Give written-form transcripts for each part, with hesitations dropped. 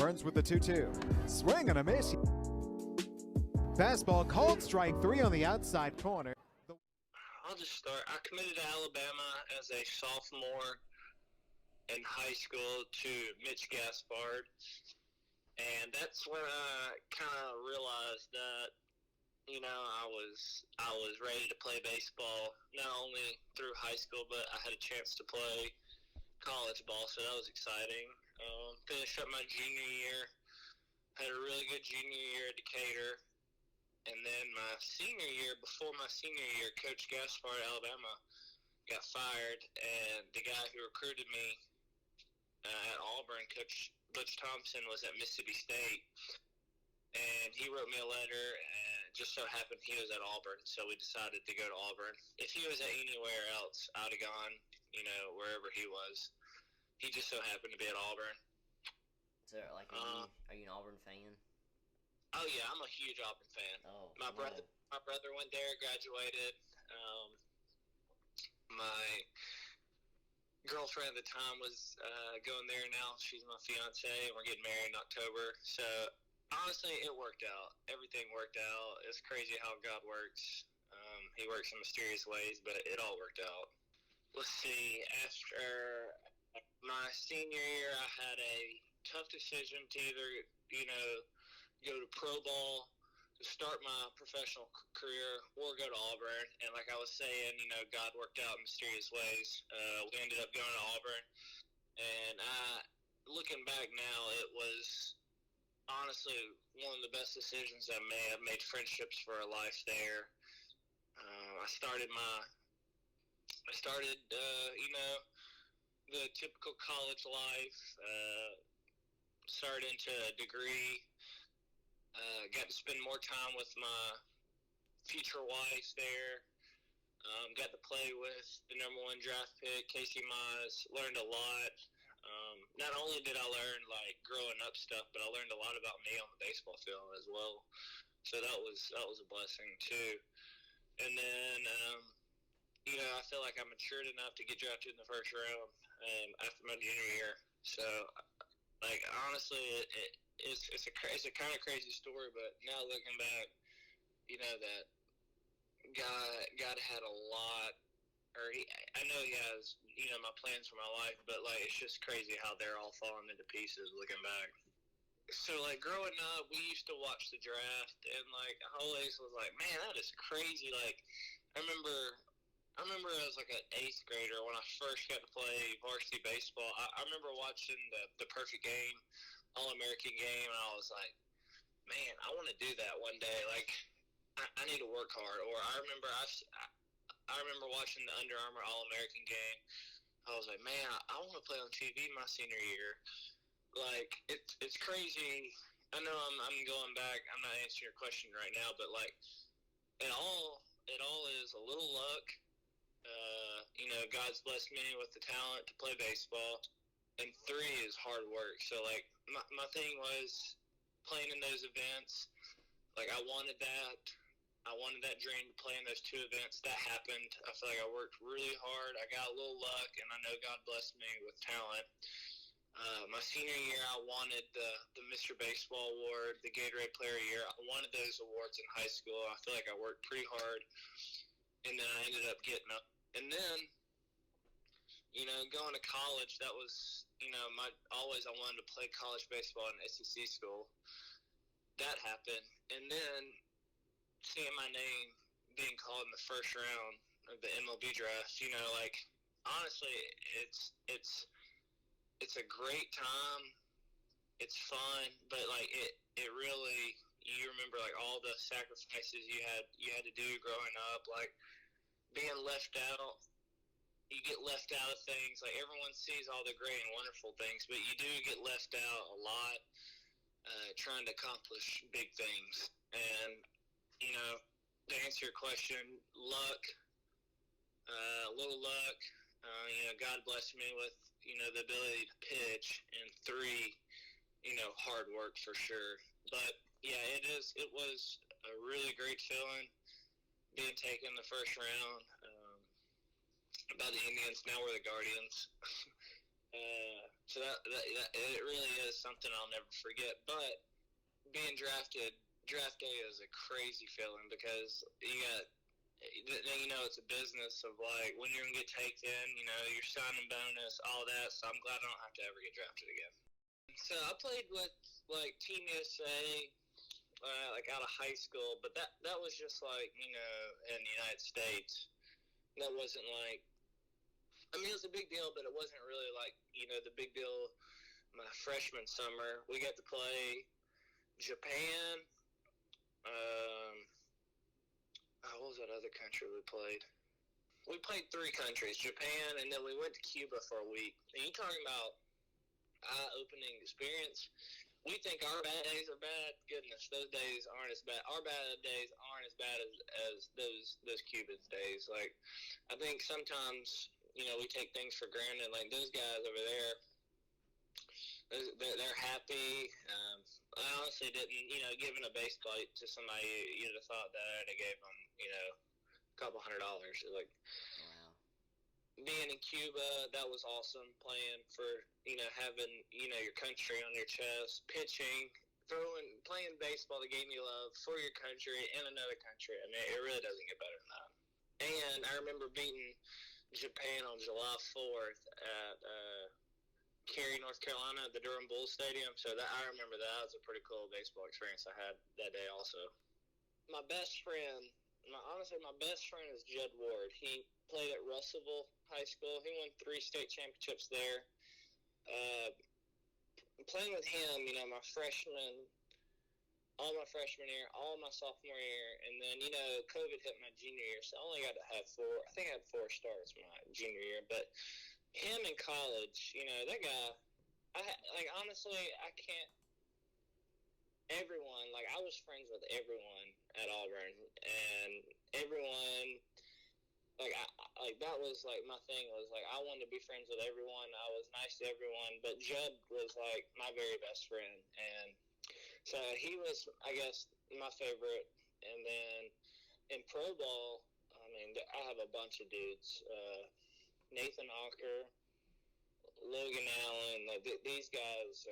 Burns with the 2-2. Swing and a miss. Fastball called strike 3 on the outside corner. I'll just start. I committed to Alabama as a sophomore in high school to Mitch Gaspard. And that's when I kind of realized that, you know, I was ready to play baseball, not only through high school, but I had a chance to play college ball, so that was exciting. Finished up my junior year, had a really good junior year at Decatur, and then my senior year, before my senior year, Coach Gaspard at Alabama got fired, and the guy who recruited me at Auburn, Coach Butch Thompson, was at Mississippi State, and he wrote me a letter, and it just so happened he was at Auburn, so we decided to go to Auburn. If he was at anywhere else, I'd have gone, you know, wherever he was. He just so happened to be at Auburn. So, like, are you an Auburn fan? Oh yeah, I'm a huge Auburn fan. Oh, my brother went there, graduated. My girlfriend at the time was going there now. She's my fiance, and we're getting married in October. So honestly, it worked out. Everything worked out. It's crazy how God works. He works in mysterious ways, but it all worked out. Let's see. After my senior year, I had a tough decision to either, you know, go to pro ball to start my professional career or go to Auburn. And like I was saying, you know, God worked out in mysterious ways. We ended up going to Auburn. And looking back now, it was honestly one of the best decisions I made. I've made friendships for a life there. I started, you know, the typical college life, started into a degree, got to spend more time with my future wife there, got to play with the #1 draft pick, Casey Mize, learned a lot. Not only did I learn, like, growing up stuff, but I learned a lot about me on the baseball field as well. So that was a blessing, too. And then, you know, I feel like I matured enough to get drafted in the first round after my junior year. So, like, honestly, it's a kind of crazy story, but now looking back, you know, that God had a lot, I know he has, you know, my plans for my life, but, like, it's just crazy how they're all falling into pieces looking back. So, like, growing up, we used to watch the draft, and, like, I always was like, man, that is crazy. Like, I remember as, like, an 8th grader when I first got to play varsity baseball. I remember watching the Perfect Game, All-American game, and I was like, man, I want to do that one day. Like, I need to work hard. Or I remember watching the Under Armour All-American game. I was like, man, I want to play on TV my senior year. Like, it's crazy. I know I'm going back. I'm not answering your question right now, but, like, it all is a little luck. You know, God's blessed me with the talent to play baseball, and 3 is hard work. So, like, my thing was playing in those events. Like, I wanted that dream to play in those 2 events. That happened. I feel like I worked really hard. I got a little luck, and I know God blessed me with talent. My senior year, I wanted the Mr. Baseball Award, the Gatorade Player of the Year. I wanted those awards in high school. I feel like I worked pretty hard, and then I ended up getting them. And then, you know, going to college, that was, you know, I wanted to play college baseball in an SEC school. That happened. And then seeing my name being called in the first round of the MLB draft, you know, like, honestly, it's a great time. It's fun, but, like, it really, you remember, like, all the sacrifices you had to do growing up, like, being left out. You get left out of things. Like, everyone sees all the great and wonderful things, but you do get left out a lot trying to accomplish big things. And, you know, to answer your question, luck, a little luck. You know, God blessed me with, you know, the ability to pitch, and 3, you know, hard work for sure. But, yeah, it was a really great feeling being taken the first round by the Indians. Now we're the Guardians. So that it really is something I'll never forget. But being drafted, draft day is a crazy feeling because then it's a business of like when you're gonna get taken, your signing bonus, all that. So I'm glad I don't have to ever get drafted again. So I played with like Team USA, like out of high school, but that was just like in the United States. That wasn't like, I mean, it was a big deal, but it wasn't really like the big deal. My freshman summer, we got to play Japan. What was that other country we played? We played 3 countries, Japan, and then we went to Cuba for a week. And you talking about eye-opening experience? We think our bad days are bad. Goodness, those days aren't as bad. Our bad days aren't as bad as those Cuban days. Like, I think sometimes we take things for granted. Like those guys over there, they're happy. I honestly didn't, giving a base plate to somebody, you'd have thought that I gave them, a couple $100. Like, Wow. being in Cuba, that was awesome. Playing for, having, your country on your chest, pitching, playing baseball, the game you love, for your country in another country. I mean, it really doesn't get better than that. And I remember beating Japan on July 4th at Cary, North Carolina, at the Durham Bulls Stadium. So I remember that was a pretty cool baseball experience I had that day also. My best friend, my best friend is Judd Ward. He played at Russellville High School. He won 3 state championships there. Playing with him, all my freshman year, all my sophomore year, and then, COVID hit my junior year, so I only got to have 4. I think I had 4 starts my junior year, but him in college, that guy, honestly, I can't, everyone, like, I was friends with everyone at Auburn, and everyone, that was, like, my thing was, like, I wanted to be friends with everyone. I was nice to everyone, but Judd was, like, my very best friend, and so he was, I guess, my favorite. And then in pro ball, I mean, I have a bunch of dudes. Nathan Ocker, Logan Allen, like these guys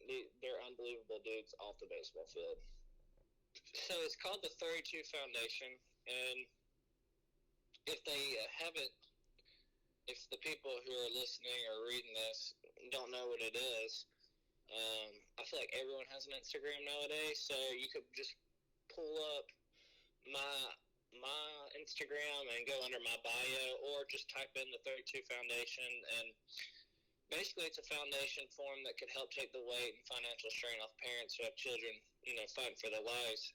they're unbelievable dudes off the baseball field. So it's called the 32 Foundation, and if the people who are listening or reading this don't know what it is, I feel like everyone has an Instagram nowadays, so you could just pull up my Instagram and go under my bio, or just type in the 32 Foundation, and basically it's a foundation form that could help take the weight and financial strain off parents who have children, fighting for their lives.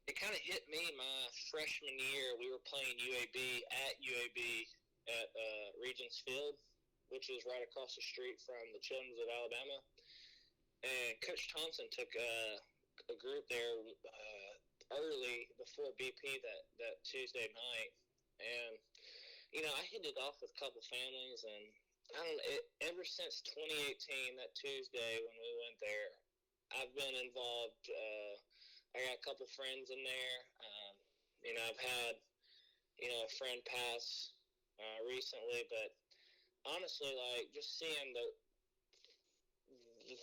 It kind of hit me my freshman year. We were playing UAB at Regents Field, which is right across the street from the Children's of Alabama. And Coach Thompson took a group there early before BP that Tuesday night. And, I hit it off with a couple families. And ever since 2018, that Tuesday when we went there, I've been involved. I got a couple friends in there. I've had, a friend pass recently, but honestly, like, just seeing the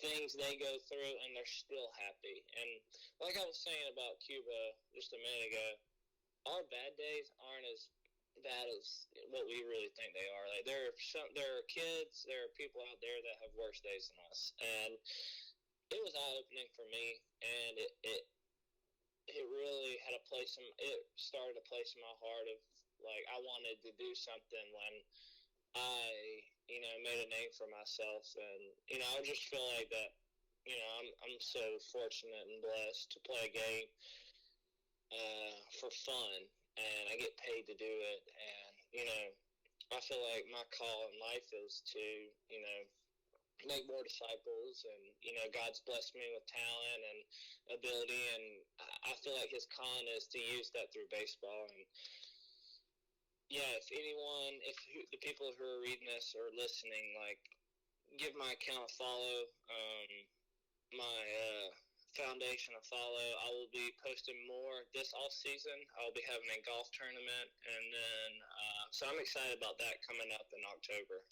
things they go through, and they're still happy. And like I was saying about Cuba just a minute ago, our bad days aren't as bad as what we really think they are. Like, there are kids, there are people out there that have worse days than us, and it was eye-opening for me, and it really had it started a place in my heart of, like, I wanted to do something when I, made a name for myself. And, I just feel like that, I'm so fortunate and blessed to play a game for fun, and I get paid to do it. And, I feel like my call in life is to, make more disciples, and God's blessed me with talent and ability, and I feel like his con is to use that through baseball. And yeah, if the people who are reading this or listening, like, give my account a follow, my foundation a follow. I will be posting more this off season. I'll be having a golf tournament, and then so I'm excited about that coming up in October.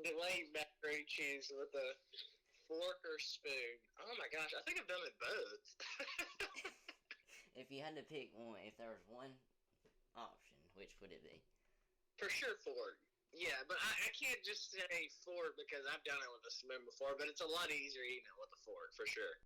delayed macaroni cheese with a fork or spoon. Oh my gosh, I think I've done it both. If you had to pick one, if there was one option, which would it be? For sure, fork. Yeah, but I can't just say fork because I've done it with a spoon before, but it's a lot easier eating it with a fork, for sure.